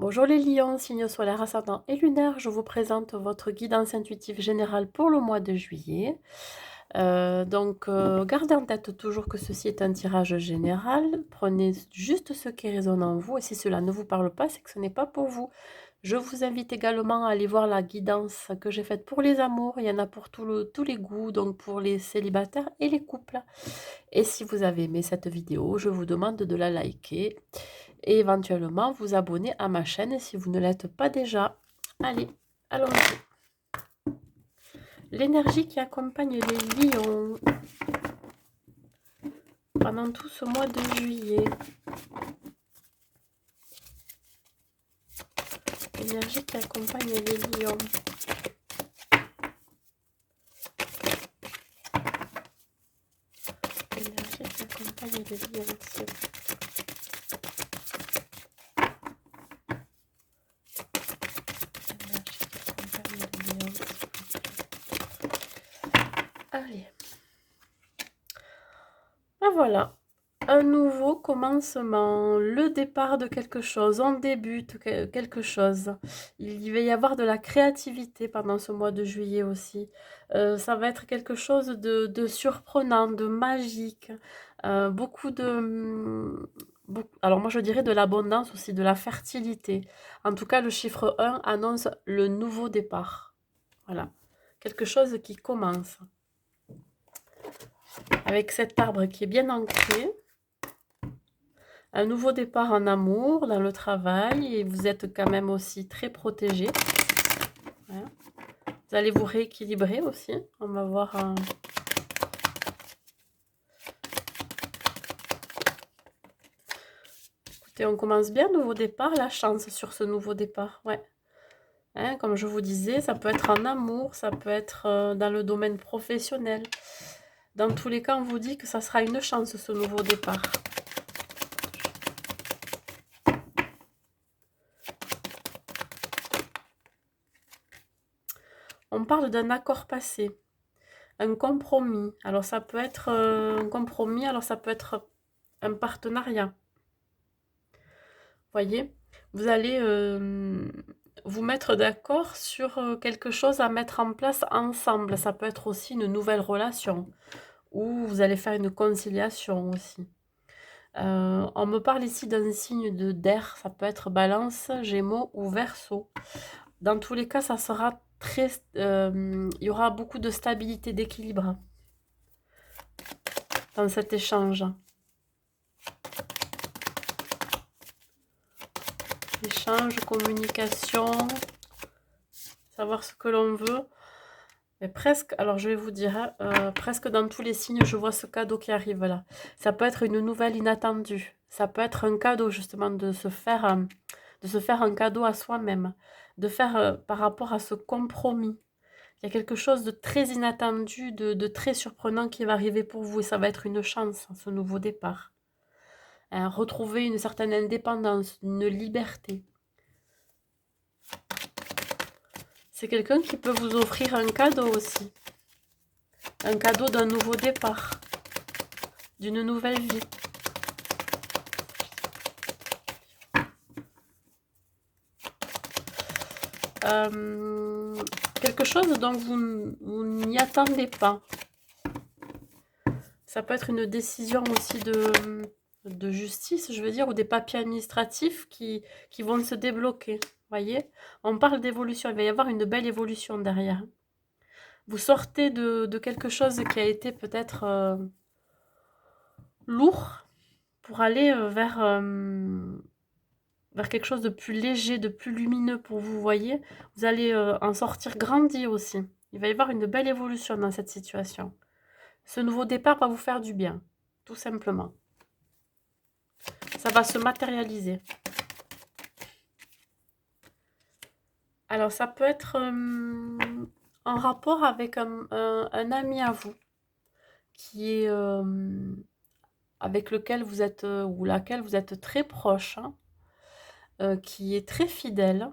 Bonjour les lions, signe solaire ascendant et lunaire, je vous présente votre guidance intuitive générale pour le mois de juillet. Gardez en tête toujours que ceci est un tirage général. Prenez juste ce qui résonne en vous et si cela ne vous parle pas, c'est que ce n'est pas pour vous. Je vous invite également à aller voir la guidance que j'ai faite pour les amours. Il y en a pour tous les goûts, donc pour les célibataires et les couples. Et si vous avez aimé cette vidéo, je vous demande de la liker et éventuellement vous abonner à ma chaîne si vous ne l'êtes pas déjà. Allez, allons-y. L'énergie qui accompagne les lions pendant tout ce mois de juillet. L'énergie qui accompagne les lions. L'énergie qui accompagne les lions aussi. L'énergie qui accompagne les lions. Allez. Ben voilà. Un nouveau commencement, le départ de quelque chose, on débute quelque chose. Il va y avoir de la créativité pendant ce mois de juillet aussi. Ça va être quelque chose de surprenant, de magique. Beaucoup de... alors moi je dirais de l'abondance aussi, de la fertilité. En tout cas, le chiffre 1 annonce le nouveau départ. Voilà. Quelque chose qui commence. Avec cet arbre qui est bien ancré. Un nouveau départ en amour, dans le travail, et vous êtes quand même aussi très protégé. Voilà. Vous allez vous rééquilibrer aussi. On va voir. Écoutez, on commence bien, nouveau départ, la chance sur ce nouveau départ. Ouais. Hein, comme je vous disais, ça peut être en amour, ça peut être dans le domaine professionnel. Dans tous les cas, on vous dit que ça sera une chance, ce nouveau départ. On parle d'un accord passé, un compromis. Alors ça peut être un compromis, alors ça peut être un partenariat. Voyez, vous allez vous mettre d'accord sur quelque chose à mettre en place ensemble. Ça peut être aussi une nouvelle relation ou vous allez faire une conciliation aussi. On me parle ici d'un signe d'air, ça peut être balance, gémeaux ou verseau. Dans tous les cas, ça sera très... il y aura beaucoup de stabilité, d'équilibre dans cet échange. Échange, communication, savoir ce que l'on veut. Mais presque, alors je vais vous dire, presque dans tous les signes, je vois ce cadeau qui arrive là. Ça peut être une nouvelle inattendue. Ça peut être un cadeau justement de se faire un cadeau à soi-même. De faire par rapport à ce compromis. Il y a quelque chose de très inattendu, de très surprenant qui va arriver pour vous. Et ça va être une chance, ce nouveau départ. Retrouver une certaine indépendance, une liberté. C'est quelqu'un qui peut vous offrir un cadeau aussi. Un cadeau d'un nouveau départ, d'une nouvelle vie. Quelque chose dont vous n'y attendez pas. Ça peut être une décision aussi de justice, je veux dire, ou des papiers administratifs qui vont se débloquer. Voyez, on parle d'évolution, il va y avoir une belle évolution derrière. Vous sortez de quelque chose qui a été peut-être lourd pour aller vers quelque chose de plus léger, de plus lumineux pour vous, voyez. Vous allez en sortir grandi aussi. Il va y avoir une belle évolution dans cette situation. Ce nouveau départ va vous faire du bien, tout simplement. Ça va se matérialiser. Alors, ça peut être en rapport avec un ami à vous qui est avec lequel vous êtes ou laquelle vous êtes très proche, hein, qui est très fidèle.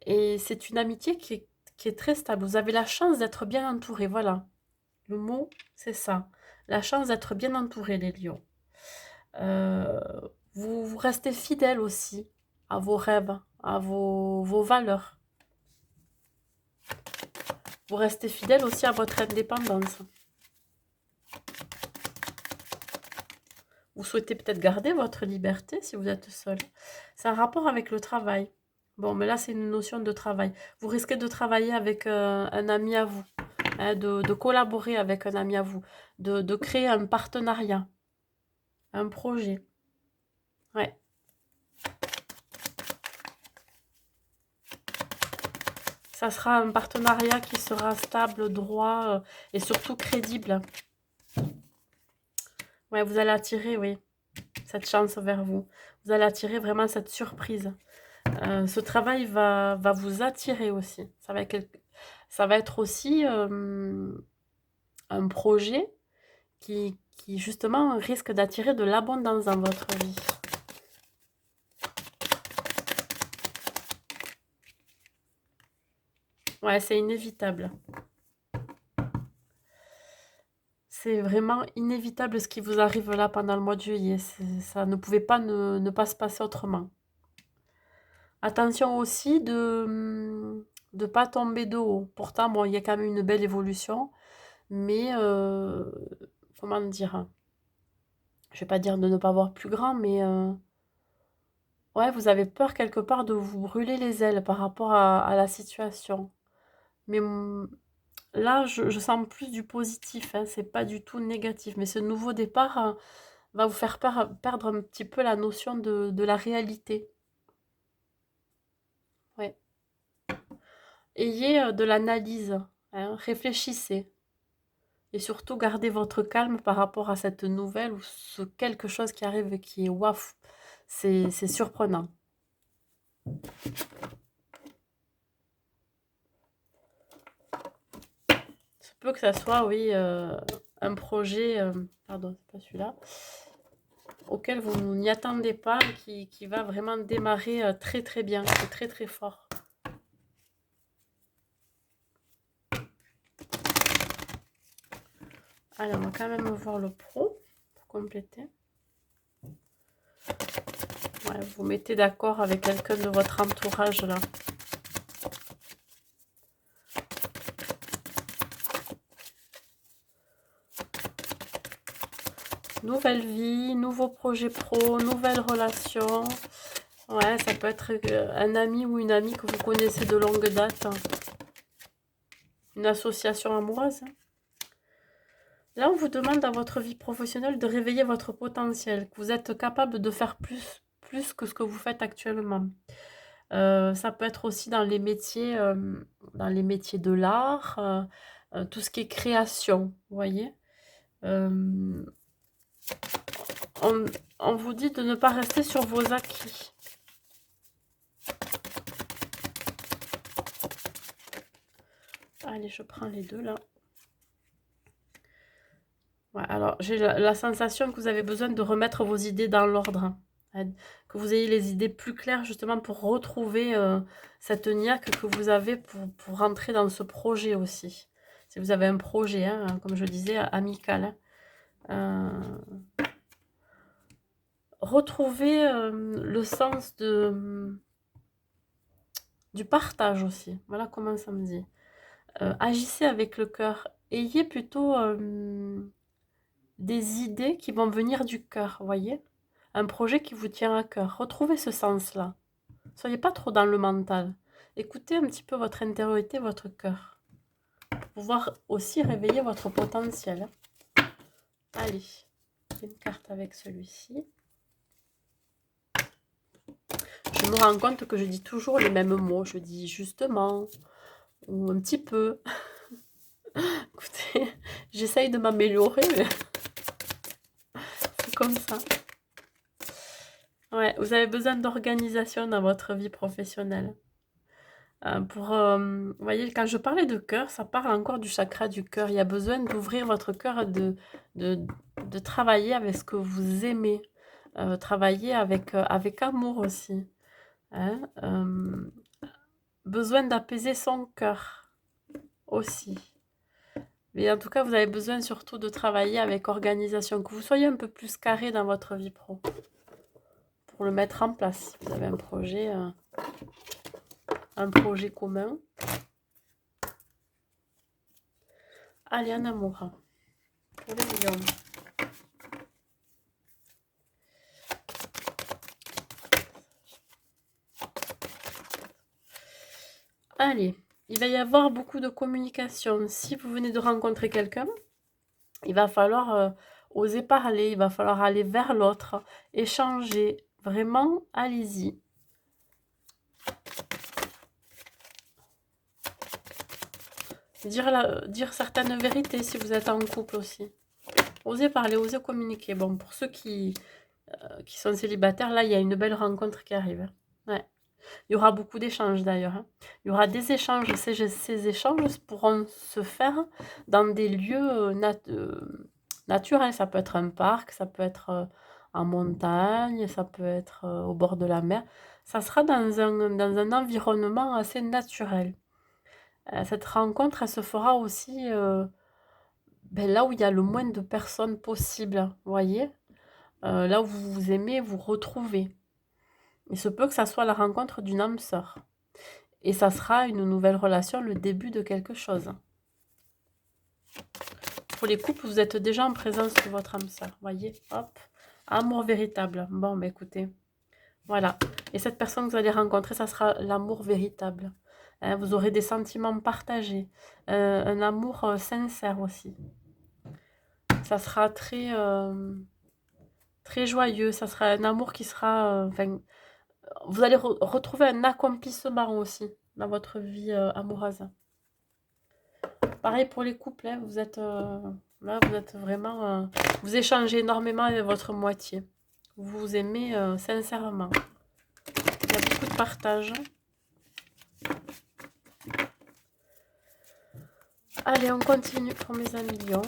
Et c'est une amitié qui est très stable. Vous avez la chance d'être bien entouré, voilà. Le mot, c'est ça. La chance d'être bien entouré, les lions. Vous restez fidèle aussi à vos rêves, à vos valeurs. Vous restez fidèle aussi à votre indépendance. Vous souhaitez peut-être garder votre liberté si vous êtes seul. C'est un rapport avec le travail. Bon, mais là, c'est une notion de travail. Vous risquez de travailler avec un ami à vous, hein, de collaborer avec un ami à vous, de créer un partenariat, un projet. Ouais. Ça sera un partenariat qui sera stable, droit et surtout crédible. Ouais, vous allez attirer, oui, cette chance vers vous. Vous allez attirer vraiment cette surprise. Ce travail va vous attirer aussi. Ça va être aussi un projet qui justement risque d'attirer de l'abondance dans votre vie. Ouais, c'est inévitable. C'est vraiment inévitable ce qui vous arrive là pendant le mois de juillet. Ça ne pouvait pas ne pas se passer autrement. Attention aussi de ne pas tomber de haut. Pourtant, bon, il y a quand même une belle évolution, mais comment dire? Je vais pas dire de ne pas voir plus grand, mais ouais, vous avez peur quelque part de vous brûler les ailes par rapport à la situation. Mais là, je sens plus du positif, hein, c'est pas du tout négatif. Mais ce nouveau départ va vous faire perdre un petit peu la notion de la réalité. Ouais. Ayez de l'analyse, hein, réfléchissez. Et surtout, gardez votre calme par rapport à cette nouvelle ou ce quelque chose qui arrive et qui est waf. C'est surprenant. Ça peut que ça soit, oui, un projet, pardon, c'est pas celui-là, auquel vous n'y attendez pas, qui va vraiment démarrer très très bien, c'est très très fort. Allez, on va quand même voir le pro pour compléter. Ouais, vous mettez d'accord avec quelqu'un de votre entourage là. Nouvelle vie, nouveau projet pro, nouvelle relation. Ouais, ça peut être un ami ou une amie que vous connaissez de longue date. Une association amoureuse. Là, on vous demande dans votre vie professionnelle de réveiller votre potentiel, que vous êtes capable de faire plus que ce que vous faites actuellement. Ça peut être aussi dans les métiers de l'art, tout ce qui est création, vous voyez. Euh, on vous dit de ne pas rester sur vos acquis. Allez, je prends les deux là. Ouais, alors, j'ai la sensation que vous avez besoin de remettre vos idées dans l'ordre, hein. Que vous ayez les idées plus claires justement pour retrouver cette niaque que vous avez pour rentrer dans ce projet aussi. Si vous avez un projet, hein, comme je disais, amical, hein. Retrouvez le sens du partage aussi. Voilà comment ça me dit. Agissez avec le cœur. Ayez plutôt des idées qui vont venir du cœur, voyez? Un projet qui vous tient à cœur. Retrouvez ce sens-là. Soyez pas trop dans le mental. Écoutez un petit peu votre intériorité, votre cœur. Pour pouvoir aussi réveiller votre potentiel. Allez, une carte avec celui-ci. Je me rends compte que je dis toujours les mêmes mots. Je dis justement, ou un petit peu. Écoutez, j'essaye de m'améliorer, mais c'est comme ça. Ouais, vous avez besoin d'organisation dans votre vie professionnelle. Vous voyez, quand je parlais de cœur, ça parle encore du chakra du cœur. Il y a besoin d'ouvrir votre cœur, de, de travailler avec ce que vous aimez. Travailler avec amour aussi, hein. Besoin d'apaiser son cœur aussi. Mais en tout cas, vous avez besoin surtout de travailler avec organisation, que vous soyez un peu plus carré dans votre vie pro. Pour pour le mettre en place. Si vous avez un projet commun. Allez, en amour. Pour les lions. Allez, il va y avoir beaucoup de communication. Si vous venez de rencontrer quelqu'un, il va falloir oser parler, il va falloir aller vers l'autre, échanger. Vraiment, allez-y. Dire certaines vérités si vous êtes en couple aussi. Osez parler, osez communiquer. Bon, pour ceux qui sont célibataires, là, il y a une belle rencontre qui arrive. Ouais. Il y aura beaucoup d'échanges d'ailleurs. Hein. Il y aura des échanges. Ces échanges pourront se faire dans des lieux naturels. Ça peut être un parc, ça peut être en montagne, ça peut être au bord de la mer. Ça sera dans un environnement assez naturel. Cette rencontre, elle se fera aussi là où il y a le moins de personnes possible. Vous voyez là où vous vous aimez, vous retrouvez. Il se peut que ça soit la rencontre d'une âme sœur. Et ça sera une nouvelle relation, le début de quelque chose. Pour les couples, vous êtes déjà en présence de votre âme sœur. Voyez, hop, amour véritable. Bon, bah écoutez, voilà. Et cette personne que vous allez rencontrer, ça sera l'amour véritable. Hein, vous aurez des sentiments partagés, un amour sincère aussi. Ça sera très joyeux. Ça sera un amour qui sera... vous allez retrouver un accomplissement aussi dans votre vie amoureuse. Pareil pour les couples, hein, vous êtes là, vous êtes vraiment... vous échangez énormément avec votre moitié. Vous vous aimez sincèrement. Il y a beaucoup de partage. Allez, on continue pour mes amis lions.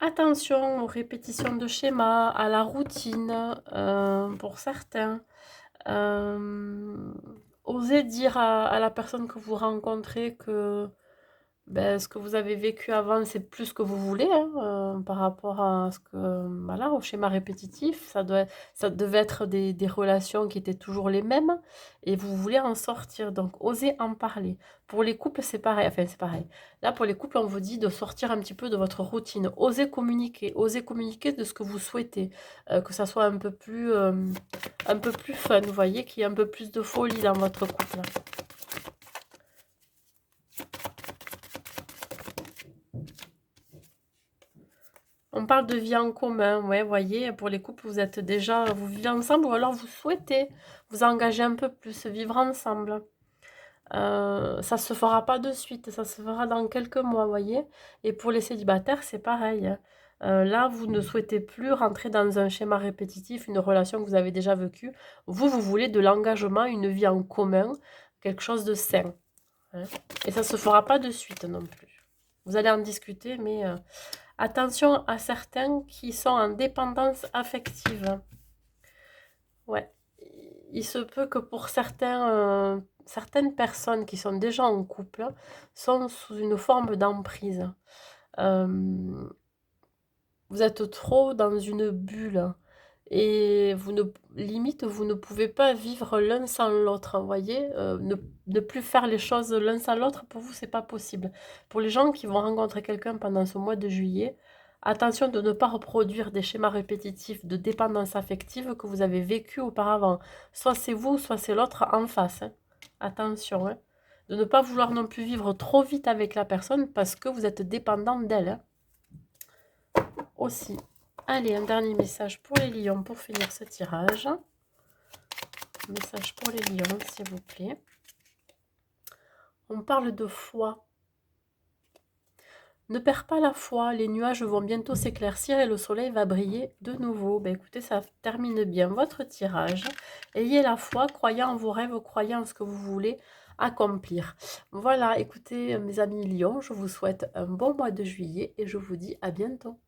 Attention aux répétitions de schémas, à la routine pour certains. Osez dire à la personne que vous rencontrez que ce que vous avez vécu avant, c'est plus ce que vous voulez par rapport à ce que, voilà, au schéma répétitif. Ça devait être des relations qui étaient toujours les mêmes et vous voulez en sortir. Donc, osez en parler. Pour les couples, c'est pareil. Enfin, c'est pareil. Là, pour les couples, on vous dit de sortir un petit peu de votre routine. Osez communiquer. Osez communiquer de ce que vous souhaitez. Que ça soit un peu plus fun, vous voyez, qu'il y ait un peu plus de folie dans votre couple. On parle de vie en commun, ouais, voyez, pour les couples, vous vivez ensemble ou alors vous souhaitez vous engager un peu plus, vivre ensemble. Ça se fera pas de suite, ça se fera dans quelques mois, voyez. Et pour les célibataires, c'est pareil. Hein. Là, vous ne souhaitez plus rentrer dans un schéma répétitif, une relation que vous avez déjà vécue. Vous voulez de l'engagement, une vie en commun, quelque chose de sain. Hein. Et ça se fera pas de suite non plus. Vous allez en discuter, mais... attention à certains qui sont en dépendance affective. Ouais. Il se peut que pour certaines personnes qui sont déjà en couple sont sous une forme d'emprise. Vous êtes trop dans une bulle et limite, vous ne pouvez pas vivre l'un sans l'autre, vous voyez, ne plus faire les choses l'un sans l'autre, pour vous, c'est pas possible. Pour les gens qui vont rencontrer quelqu'un pendant ce mois de juillet, attention de ne pas reproduire des schémas répétitifs de dépendance affective que vous avez vécu auparavant. Soit c'est vous, soit c'est l'autre en face. Hein. Attention, hein. De ne pas vouloir non plus vivre trop vite avec la personne parce que vous êtes dépendant d'elle. Hein. Aussi. Allez, un dernier message pour les lions pour finir ce tirage. Message pour les lions, s'il vous plaît. On parle de foi. Ne perds pas la foi, les nuages vont bientôt s'éclaircir et le soleil va briller de nouveau. Ben écoutez, ça termine bien votre tirage. Ayez la foi, croyez en vos rêves, croyez en ce que vous voulez accomplir. Voilà, écoutez mes amis lions, je vous souhaite un bon mois de juillet et je vous dis à bientôt.